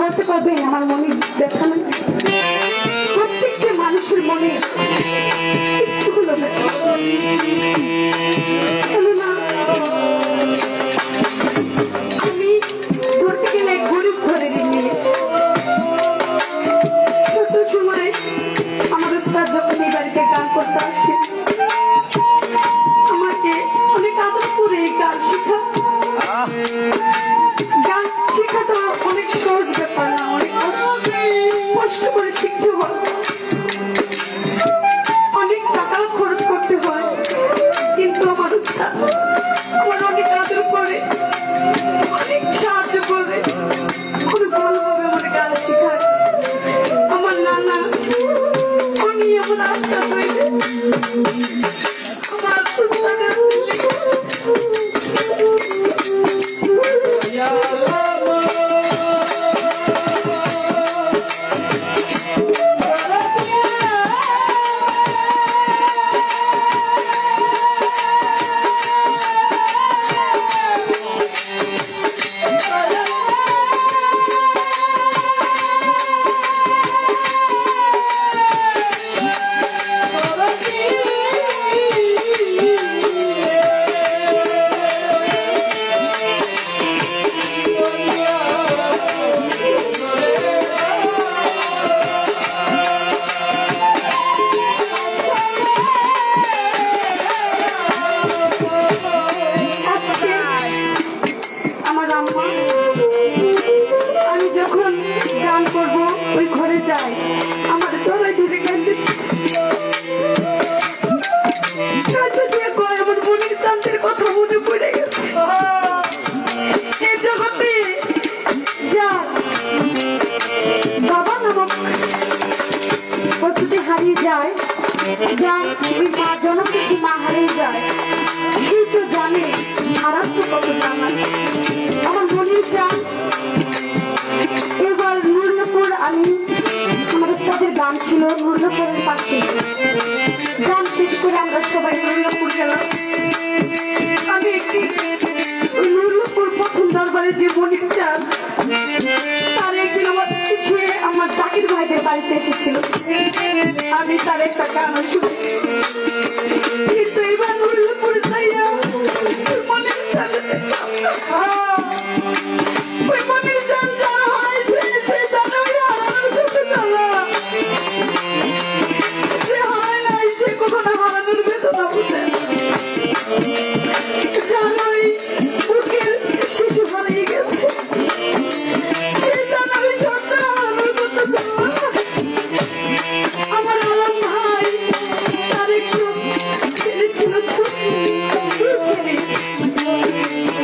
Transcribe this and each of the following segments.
বলতে পারবেন আমার মনে ব্যথা নেই? প্রত্যেকটি মানুষের মনে একটু হলো ব্যথা, কেননা আমি ধরতে গেলে গরিব ঘরের মেয়ে। ছোট সময় আমার উস্তাদ যখন এই বাড়িতে গান করতে আসে, আমাকে অনেক আদর করে গান শেখা। গান শেখাটা অনেক সহজ ব্যাপার না, অনেক কষ্ট করে শিখতে হয়, অনেক টাকা খরচ করতে হয়। কিন্তু আমার উস্তাদ আমার অনেক আদর করে, অনেক সাহায্য করে, খুব ভালোভাবে আমার গান শেখায়। আমার নানা আমি আমার আস্থা হইলে আমার উস্তাদের হারিয়ে যায়, যার মা জনম থেকে মা হারিয়ে যায়, সে তো জানে খারাপ তো কত জানায়। আমার মনের চান এবার নুরনপুর, আমি আমাদের সাথে গান ছিল নুরনপুরের পাশে, গান শেষ করে আমরা সবাই নুরনপুর গেলাম। আমি একটি নুরনপুর প্রথম দরবারে যে মনির চান, তার একদিন আমার জাকির ভাইদের বাড়িতে এসেছিল, আমি তার একটা গান শুনি। কিন্তু এবার নুরনপুরে যাইয়া মনির চান যারা হয়েছে সে জানাই হারানোর সাথে চলা, সে হারায় নাই, সে কখনো হারানোর বেদনা বুঝে। জানাই বুকের শিশু হারিয়ে গেছে, আমার আলম ভাই তার একটু ছেলে ছিল,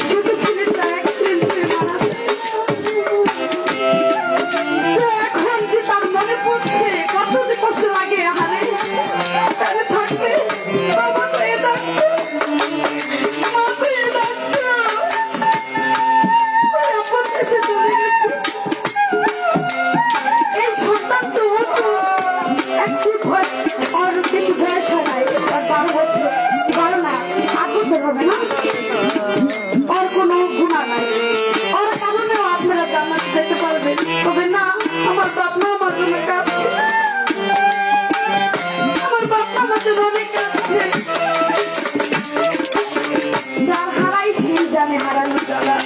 ছোট ছেলেটা অ্যাক্সিডেন্টে মারা যায়। এখন যে তার মনে পড়ছে কত যে কষ্ট লাগে, হারে তাহলে থাকবে বাবা হয়ে থাকতো, মা হয়ে থাকতো, আপন দেশে চলে গেছে। এই সন্তান তো একটু আর বেশি বয়স হয় নাই, আর 12 বছর, 12 না 8 বছর হবে না, আর কোনো গুণা নাই, আর কারণেও আপনারা জান্নাত যেতে পারবেন। তবে না, আমার বাপ মা আমার জন্য কাঁদছে, আমার বাপ মা আমার জন্য অনেক কাঁদছে। যার হারাই সেই জানে হারানো জ্বালা।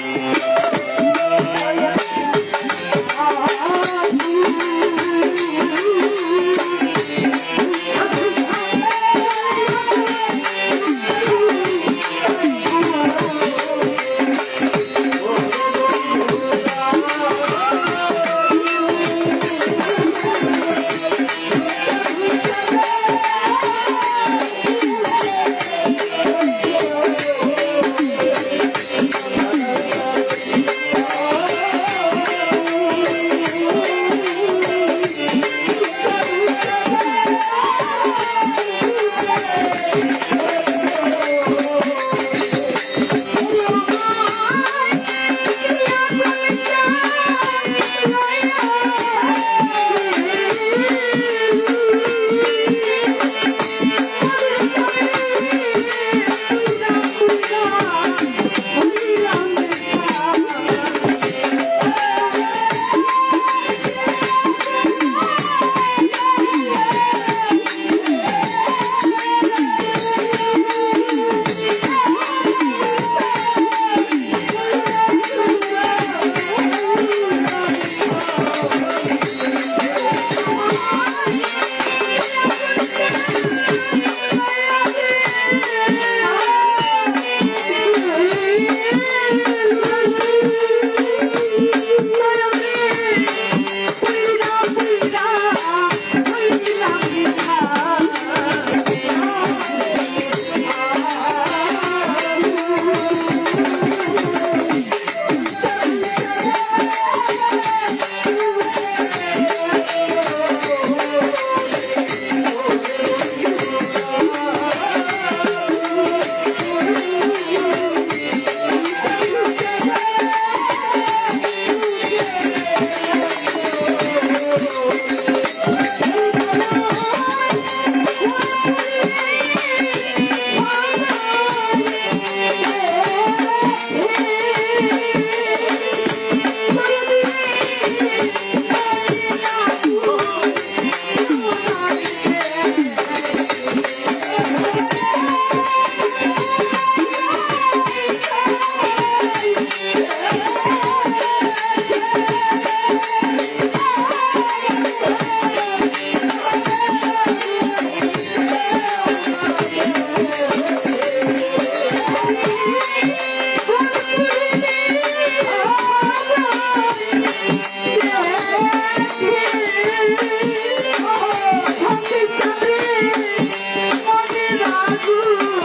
ও